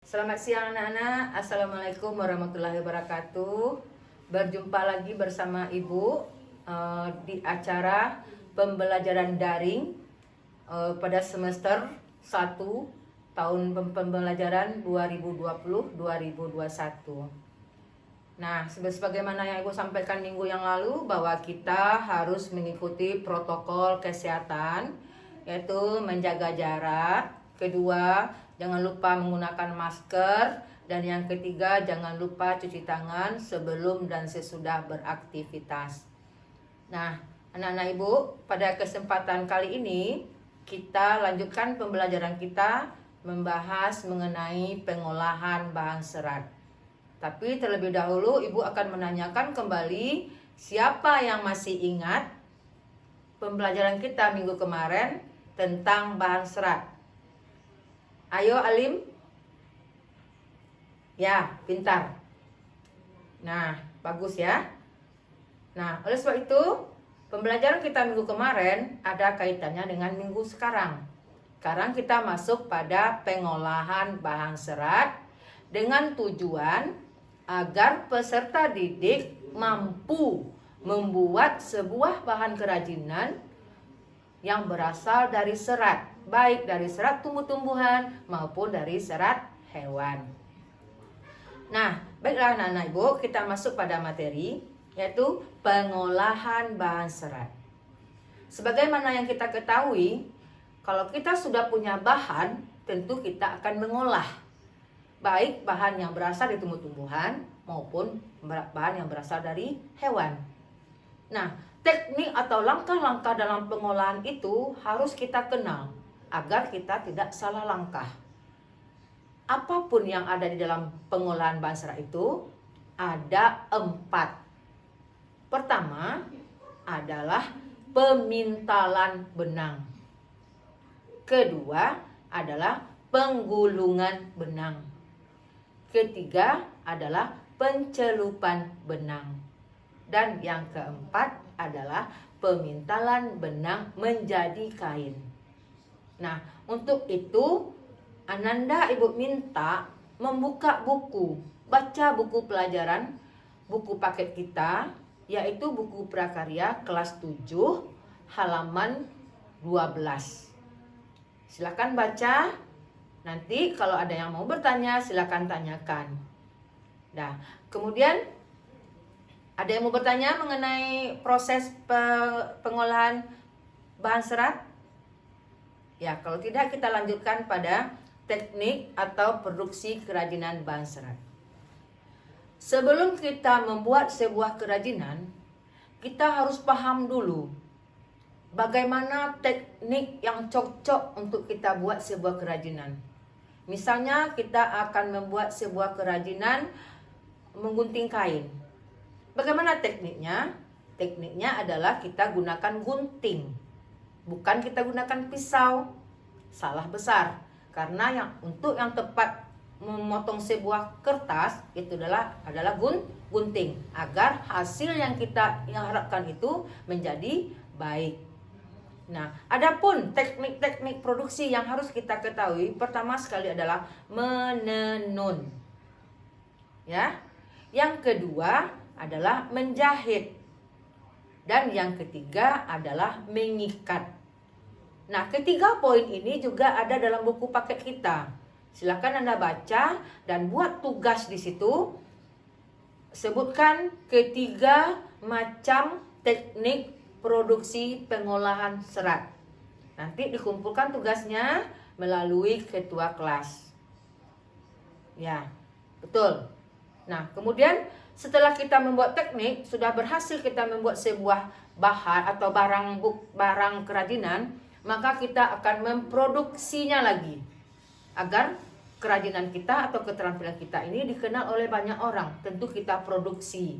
Selamat siang anak-anak. Assalamualaikum warahmatullahi wabarakatuh. Berjumpa lagi bersama Ibu di acara pembelajaran daring pada semester 1 tahun pembelajaran 2020-2021. Nah, sebagaimana yang Ibu sampaikan minggu yang lalu bahwa kita harus mengikuti protokol kesehatan, yaitu menjaga jarak. Kedua, jangan lupa menggunakan masker. Dan yang ketiga, jangan lupa cuci tangan sebelum dan sesudah beraktivitas. Nah, anak-anak Ibu, pada kesempatan kali ini kita lanjutkan pembelajaran kita membahas mengenai pengolahan bahan serat. Tapi terlebih dahulu Ibu akan menanyakan kembali siapa yang masih ingat pembelajaran kita minggu kemarin tentang bahan serat. Ayo Alim. Ya, pintar. Nah, bagus ya. Nah, oleh sebab itu pembelajaran kita minggu kemarin ada kaitannya dengan minggu sekarang. Sekarang kita masuk pada pengolahan bahan serat dengan tujuan agar peserta didik mampu membuat sebuah bahan kerajinan yang berasal dari serat, baik dari serat tumbuh-tumbuhan maupun dari serat hewan. Nah, baiklah anak-anak Ibu, kita masuk pada materi, yaitu pengolahan bahan serat. Sebagaimana yang kita ketahui, kalau kita sudah punya bahan, tentu kita akan mengolah. Baik bahan yang berasal dari tumbuh-tumbuhan maupun bahan yang berasal dari hewan. Nah, teknik atau langkah-langkah dalam pengolahan itu harus kita kenal agar kita tidak salah langkah. Apapun yang ada di dalam pengolahan bahan serat itu ada 4. Pertama adalah pemintalan benang. Kedua adalah penggulungan benang. Ketiga adalah pencelupan benang. Dan yang keempat adalah pemintalan benang menjadi kain. Nah, untuk itu Ananda Ibu minta membuka buku, baca buku pelajaran, buku paket kita, yaitu buku prakarya kelas 7 halaman 12. Silakan baca. Nanti kalau ada yang mau bertanya silakan tanyakan. Nah, kemudian ada yang mau bertanya mengenai proses pengolahan bahan serat? Ya, kalau tidak kita lanjutkan pada teknik atau produksi kerajinan bahan serat. Sebelum kita membuat sebuah kerajinan, kita harus paham dulu bagaimana teknik yang cocok untuk kita buat sebuah kerajinan. Misalnya kita akan membuat sebuah kerajinan menggunting kain. Bagaimana tekniknya? Tekniknya adalah kita gunakan gunting. Bukan kita gunakan pisau. Salah besar. Karena untuk yang tepat memotong sebuah kertas itu adalah gunting agar hasil yang kita harapkan itu menjadi baik. Nah, adapun teknik-teknik produksi yang harus kita ketahui, pertama sekali adalah menenun. Ya. Yang kedua adalah menjahit. Dan yang ketiga adalah mengikat. Nah, ketiga poin ini juga ada dalam buku paket kita. Silakan Anda baca dan buat tugas di situ. Sebutkan ketiga macam teknik produksi pengolahan serat. Nanti dikumpulkan tugasnya melalui ketua kelas. Ya, betul. Nah, kemudian setelah kita membuat teknik, sudah berhasil kita membuat sebuah bahan atau barang kerajinan, maka kita akan memproduksinya lagi agar kerajinan kita atau keterampilan kita ini dikenal oleh banyak orang. Tentu kita produksi.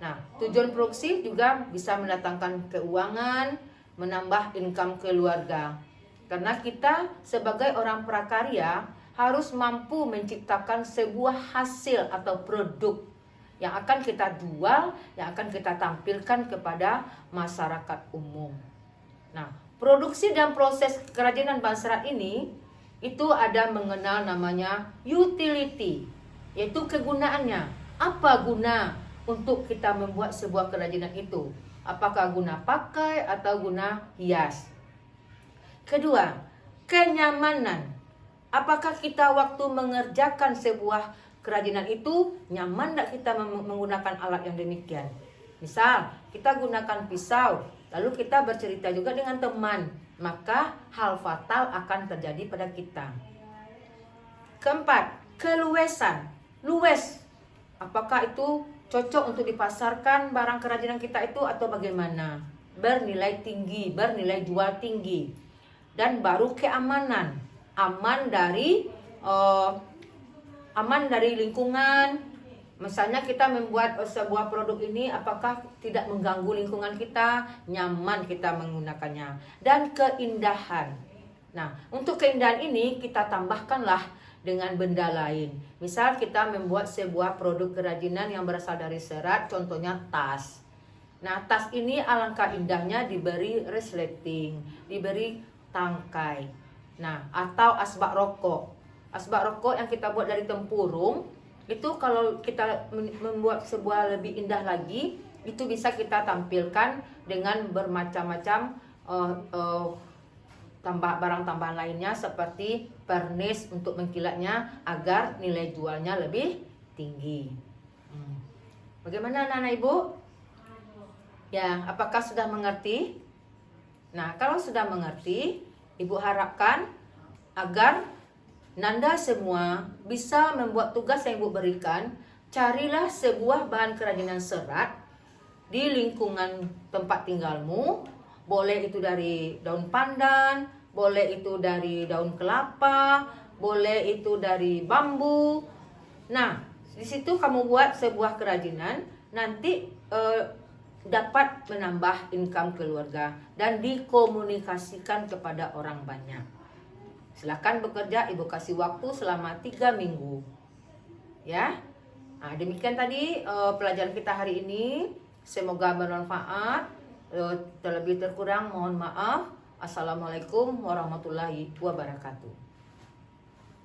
Nah, tujuan produksi juga bisa mendatangkan keuangan, menambah income keluarga. Karena kita sebagai orang prakarya harus mampu menciptakan sebuah hasil atau produk yang akan kita jual, yang akan kita tampilkan kepada masyarakat umum. Nah, produksi dan proses kerajinan bahan serat ini itu ada mengenal namanya utility, yaitu kegunaannya. Apa guna untuk kita membuat sebuah kerajinan itu? Apakah guna pakai atau guna hias? Kedua, kenyamanan. Apakah kita waktu mengerjakan sebuah kerajinan itu nyaman tidak kita menggunakan alat yang demikian? Misal, kita gunakan pisau, lalu kita bercerita juga dengan teman, maka hal fatal akan terjadi pada kita. Keempat, keluasan. Luwes. Apakah itu cocok untuk dipasarkan barang kerajinan kita itu atau bagaimana? Bernilai tinggi, bernilai jual tinggi. Dan baru keamanan. Aman dari lingkungan. Misalnya kita membuat sebuah produk ini, apakah tidak mengganggu lingkungan kita, nyaman kita menggunakannya. Dan keindahan. Nah, untuk keindahan ini kita tambahkanlah dengan benda lain. Misal kita membuat sebuah produk kerajinan yang berasal dari serat, contohnya tas. Nah, tas ini alangkah indahnya diberi resleting, diberi tangkai. Nah, atau asbak rokok. Asbak rokok yang kita buat dari tempurung, itu kalau kita membuat sebuah lebih indah lagi, itu bisa kita tampilkan dengan bermacam-macam barang tambahan lainnya seperti pernis untuk mengkilatnya agar nilai jualnya lebih tinggi. Bagaimana anak-anak ibu? Ya, apakah sudah mengerti? Nah, kalau sudah mengerti, ibu harapkan agar Nanda semua bisa membuat tugas yang ibu berikan. Carilah sebuah bahan kerajinan serat di lingkungan tempat tinggalmu. Boleh itu dari daun pandan, boleh itu dari daun kelapa, boleh itu dari bambu. Nah, di situ kamu buat sebuah kerajinan, nanti dapat menambah income keluarga dan dikomunikasikan kepada orang banyak. Silakan bekerja, ibu kasih waktu selama 3 minggu. Ya. Nah, demikian tadi pelajaran kita hari ini. Semoga bermanfaat. Terlebih terkurang mohon maaf. Assalamualaikum warahmatullahi wabarakatuh.